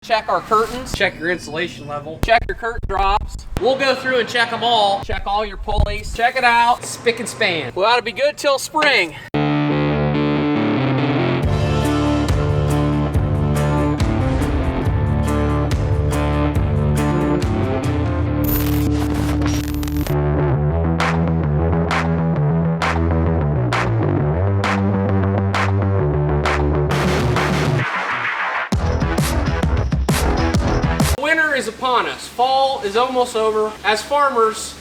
Check our curtains, check your insulation level, check your curtain drops. We'll go through and check them all, check all your pulleys, check it out, spick and span. We ought to be good till spring. Winter is upon us. Fall is almost over. As farmers,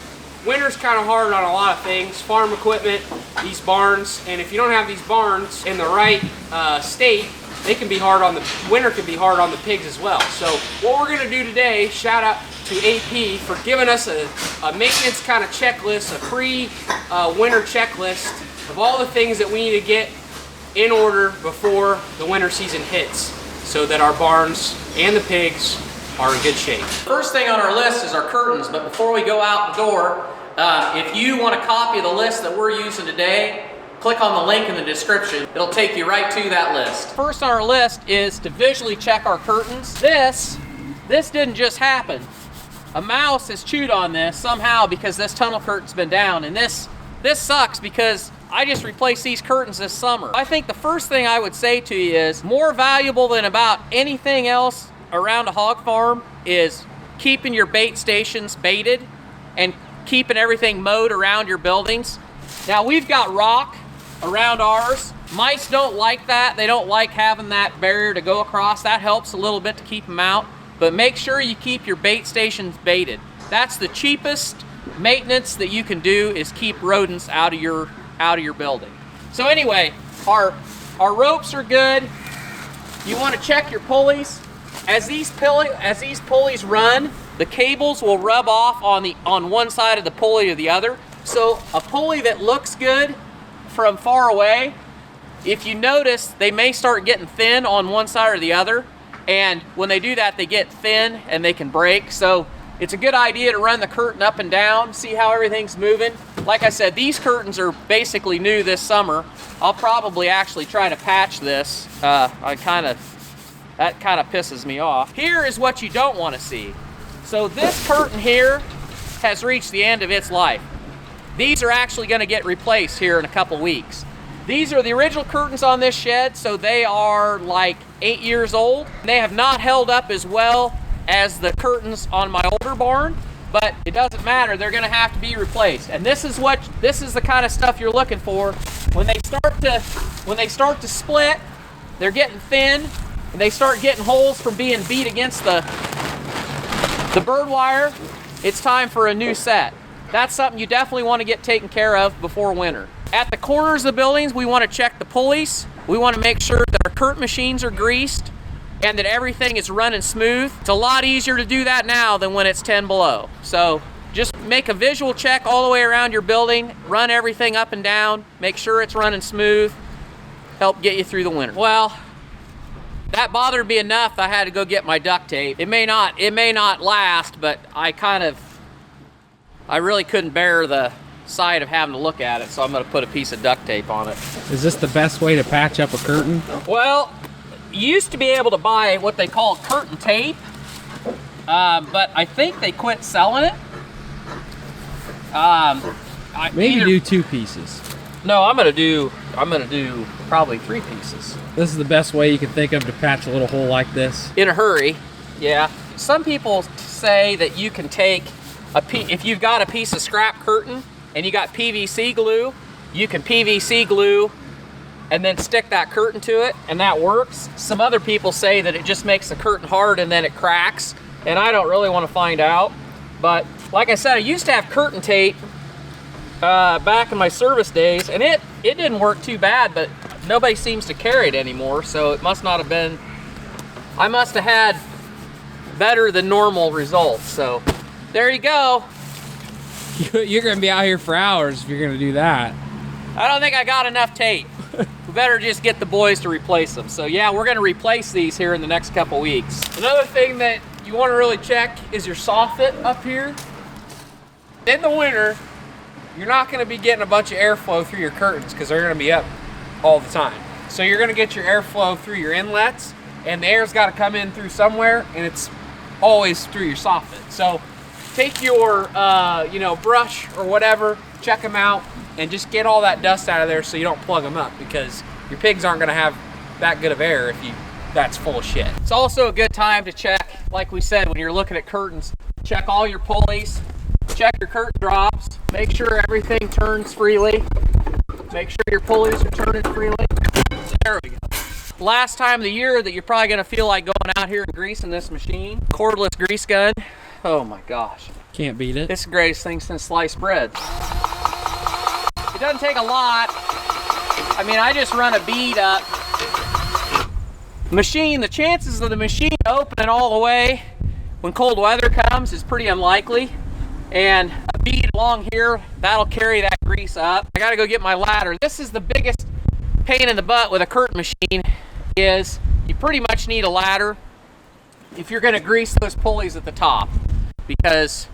winter's kind of hard on a lot of things. Farm equipment, these barns, and if you don't have these barns in the right state, they can be hard on the winter can be hard on the pigs as well. So what we're gonna do today, shout out to AP for giving us a maintenance kind of checklist, a pre-winter checklist of all the things that we need to get in order before the winter season hits, so that our barns and the pigs are in good shape. First thing on our list is our curtains, but before we go out the door, if you want a copy of the list that we're using today, click on the link in the description. It'll take you right to that list. First on our list is to visually check our curtains. This didn't just happen. A mouse has chewed on this somehow because this tunnel curtain's been down, and this sucks because I just replaced these curtains this summer. I think the first thing I would say to you is more valuable than about anything else around a hog farm is keeping your bait stations baited and keeping everything mowed around your buildings. Now we've got rock around ours. Mice don't like that. They don't like having that barrier to go across. That helps a little bit to keep them out, but make sure you keep your bait stations baited. That's the cheapest maintenance that you can do, is keep rodents out of your building. So anyway, our ropes are good. You want to check your pulleys. As these pulleys run, the cables will rub off on one side of the pulley or the other. So a pulley that looks good from far away, if you notice, they may start getting thin on one side or the other. And when they do that, they get thin and they can break. So it's a good idea to run the curtain up and down, see how everything's moving. Like I said, these curtains are basically new this summer. I'll probably actually try to patch this. That kind of pisses me off. Here is what you don't want to see. So this curtain here has reached the end of its life. These are actually going to get replaced here in a couple weeks. These are the original curtains on this shed, so they are like 8 years old. They have not held up as well as the curtains on my older barn, but it doesn't matter. They're going to have to be replaced. And this is the kind of stuff you're looking for. When they start to split, they're getting thin, and they start getting holes from being beat against the bird wire, it's time for a new set. That's something you definitely want to get taken care of before winter. At the corners of the buildings, we want to check the pulleys. We want to make sure that our curtain machines are greased and that everything is running smooth. It's a lot easier to do that now than when it's 10 below. So just make a visual check all the way around your building, run everything up and down, make sure it's running smooth, help get you through the winter. Well, that bothered me enough I had to go get my duct tape. It may not last, but I really couldn't bear the sight of having to look at it, so I'm gonna put a piece of duct tape on it. Is this the best way to patch up a curtain? Well, you used to be able to buy what they call curtain tape, but I think they quit selling it. Maybe do 2 pieces. No, I'm gonna do probably 3 pieces. This is the best way you can think of to patch a little hole like this? In a hurry, yeah. Some people say that you can take if you've got a piece of scrap curtain and you got PVC glue, you can PVC glue and then stick that curtain to it, and that works. Some other people say that it just makes the curtain hard and then it cracks, and I don't really want to find out. But like I said, I used to have curtain tape back in my service days, and it didn't work too bad, but nobody seems to carry it anymore, so it must not have been, I must have had better than normal results. So there you go. You're gonna be out here for hours if you're gonna do that. I don't think I got enough tape. We better just get the boys to replace them. So yeah, we're gonna replace these here in the next couple weeks. Another thing that you want to really check is your soffit up here. In the winter, you're not going to be getting a bunch of airflow through your curtains because they're going to be up all the time. So you're going to get your airflow through your inlets and the air's got to come in through somewhere, and it's always through your soffit. So take your brush or whatever, check them out, and just get all that dust out of there so you don't plug them up, because your pigs aren't going to have that good of air if that's full of shit. It's also a good time to check, like we said, when you're looking at curtains, check all your pulleys, check your curtain drops, make sure everything turns freely, make sure your pulleys are turning freely. There we go. Last time of the year that you're probably going to feel like going out here and greasing this machine, cordless grease gun. Oh my gosh. Can't beat it. It's the greatest thing since sliced bread. It doesn't take a lot. I mean, I just run a bead up. Machine, the chances of the machine opening all the way when cold weather comes is pretty unlikely. And a bead along here, that'll carry that grease up. I gotta go get my ladder. This is the biggest pain in the butt with a curtain machine, is you pretty much need a ladder if you're gonna grease those pulleys at the top, because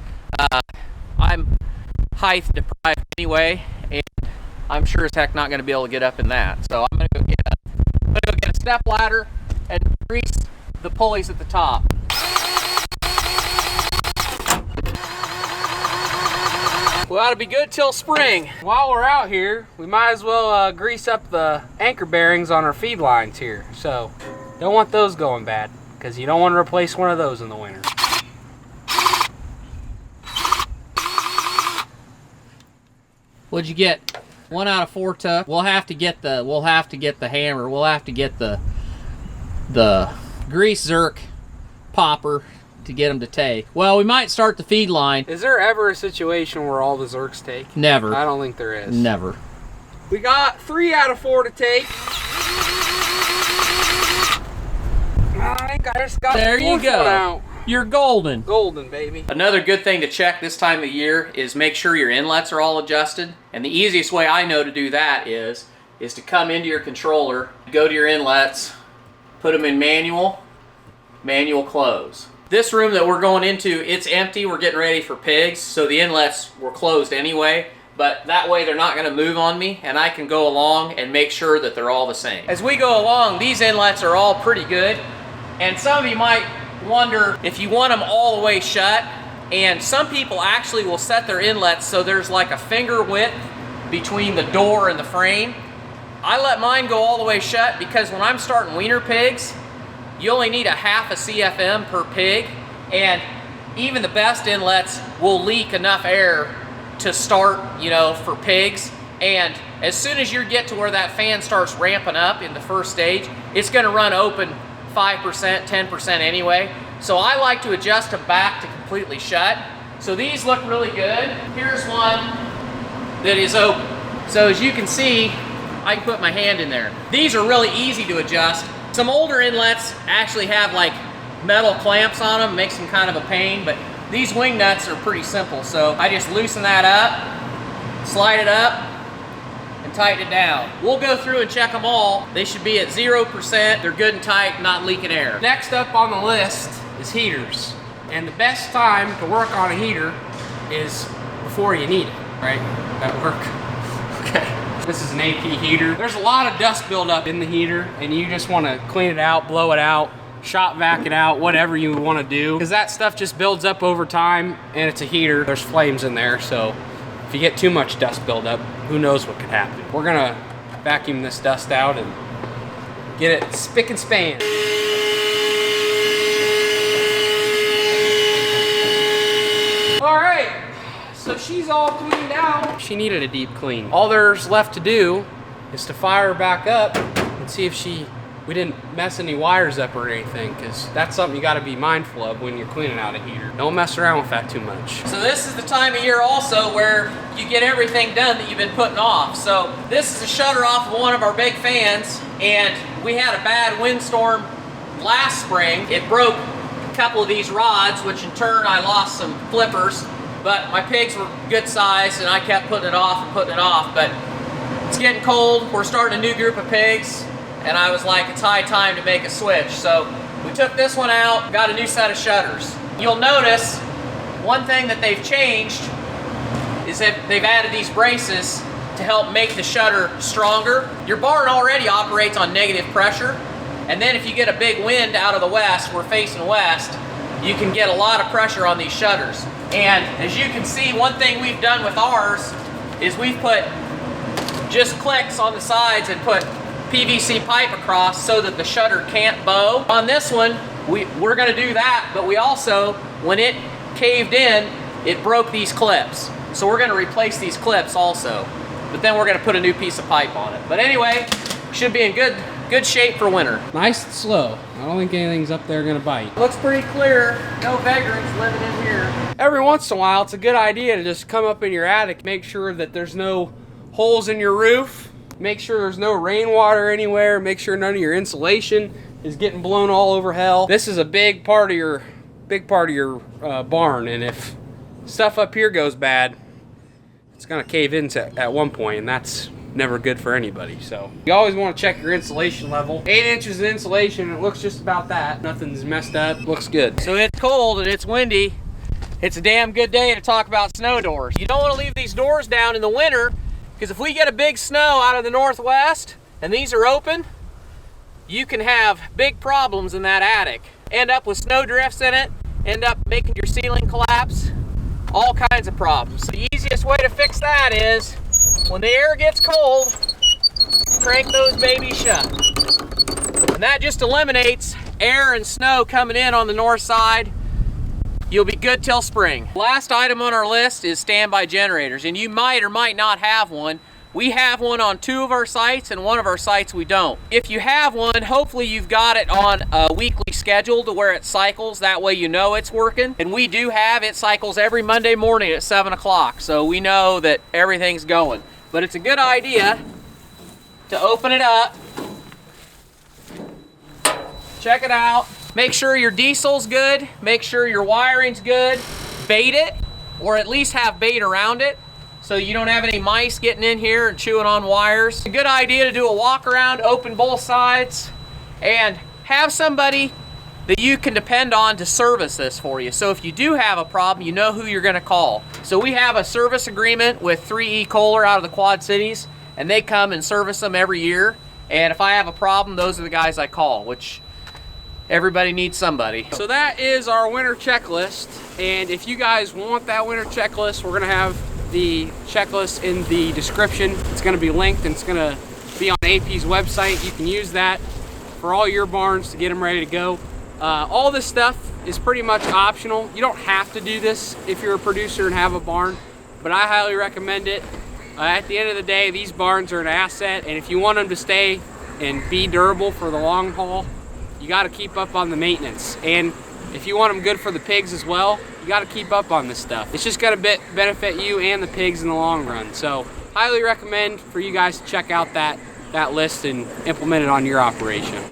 I'm height deprived anyway, and I'm sure as heck not gonna be able to get up in that. So I'm gonna go get a step ladder and grease the pulleys at the top. We ought to be good till spring. While we're out here, we might as well grease up the anchor bearings on our feed lines here. So, don't want those going bad, because you don't want to replace one of those in the winter. What'd you get? 1 out of 4 tuck. We'll have to get the hammer. We'll have to get the grease zerk popper to get them to take. Well, we might start the feed line. Is there ever a situation where all the zerks take? Never. I don't think there is. Never. We got 3 out of 4 to take. I think I just got there the you go. one out. You're golden. Golden, baby. Another good thing to check this time of year is make sure your inlets are all adjusted. And the easiest way I know to do that is to come into your controller, go to your inlets, put them in manual close. This room that we're going into, it's empty. We're getting ready for pigs, so the inlets were closed anyway, but that way they're not going to move on me, and I can go along and make sure that they're all the same. As we go along, these inlets are all pretty good, and some of you might wonder if you want them all the way shut, and some people actually will set their inlets so there's like a finger width between the door and the frame. I let mine go all the way shut because when I'm starting wiener pigs, you only need a half a CFM per pig, and even the best inlets will leak enough air to start, for pigs. And as soon as you get to where that fan starts ramping up in the first stage, it's gonna run open 5%, 10% anyway. So I like to adjust them back to completely shut. So these look really good. Here's one that is open. So as you can see, I can put my hand in there. These are really easy to adjust. Some older inlets actually have like metal clamps on them, makes them kind of a pain, but these wing nuts are pretty simple. So I just loosen that up, slide it up, and tighten it down. We'll go through and check them all. They should be at 0%. They're good and tight, not leaking air. Next up on the list is heaters. And the best time to work on a heater is before you need it, right? That'll work. Okay. This is an AP heater. There's a lot of dust buildup in the heater, and you just want to clean it out, blow it out, shop vac it out, whatever you want to do, because that stuff just builds up over time, and it's a heater. There's flames in there, so if you get too much dust buildup, who knows what could happen. We're gonna vacuum this dust out and get it spick and span. All right. So she's all cleaned out. She needed a deep clean. All there's left to do is to fire her back up and see if we didn't mess any wires up or anything, because that's something you got to be mindful of when you're cleaning out a heater. Don't mess around with that too much. So this is the time of year also where you get everything done that you've been putting off. So this is a shutter off of one of our big fans, and we had a bad windstorm last spring. It broke a couple of these rods, which in turn I lost some flippers. But my pigs were good size, and I kept putting it off. But it's getting cold. We're starting a new group of pigs, and I was like, it's high time to make a switch. So we took this one out, got a new set of shutters. You'll notice one thing that they've changed is that they've added these braces to help make the shutter stronger. Your barn already operates on negative pressure, And then if you get a big wind out of the west, we're facing west, you can get a lot of pressure on these shutters. And as you can see, one thing we've done with ours is we've put just clicks on the sides and put PVC pipe across so that the shutter can't bow. On this one, we're gonna do that, but we also, when it caved in, it broke these clips. So we're gonna replace these clips also. But then we're gonna put a new piece of pipe on it. But anyway, should be in good shape for winter. Nice and slow. I don't think anything's up there gonna bite. Looks pretty clear. No vagrants living in here. Every once in a while, it's a good idea to just come up in your attic, make sure that there's no holes in your roof, make sure there's no rainwater anywhere, make sure none of your insulation is getting blown all over hell. This is a big part of your barn, and if stuff up here goes bad, it's gonna cave in at one point, and that's never good for anybody. So you always want to check your insulation level. 8 inches of insulation, it looks just about that. Nothing's messed up, looks good. So it's cold and it's windy. It's a damn good day to talk about snow doors. You don't want to leave these doors down in the winter, because if we get a big snow out of the northwest and these are open, you can have big problems in that attic. End up with snow drifts in it, end up making your ceiling collapse, all kinds of problems. The easiest way to fix that is, when the air gets cold, crank those babies shut. And that just eliminates air and snow coming in on the north side. You'll be good till spring. Last item on our list is standby generators, and you might or might not have one. We have one on 2 of our sites, and 1 of our sites we don't. If you have one, hopefully you've got it on a weekly schedule to where it cycles. That way you know it's working. And we do have it cycles every Monday morning at 7 o'clock, so we know that everything's going. But it's a good idea to open it up, check it out, make sure your diesel's good, make sure your wiring's good, bait it, or at least have bait around it so you don't have any mice getting in here and chewing on wires. It's a good idea to do a walk around, open both sides, and have somebody that you can depend on to service this for you. So if you do have a problem, you know who you're gonna call. So we have a service agreement with 3E Kohler out of the Quad Cities, and they come and service them every year. And if I have a problem, those are the guys I call, which everybody needs somebody. So that is our winter checklist, and if you guys want that winter checklist, we're gonna have the checklist in the description. It's gonna be linked, and it's gonna be on AP's website. You can use that for all your barns to get them ready to go. All this stuff is pretty much optional. You don't have to do this if you're a producer and have a barn, but I highly recommend it. At the end of the day, these barns are an asset, and if you want them to stay and be durable for the long haul, you got to keep up on the maintenance. And if you want them good for the pigs as well, you got to keep up on this stuff. It's just going to benefit you and the pigs in the long run. So highly recommend for you guys to check out that list and implement it on your operation.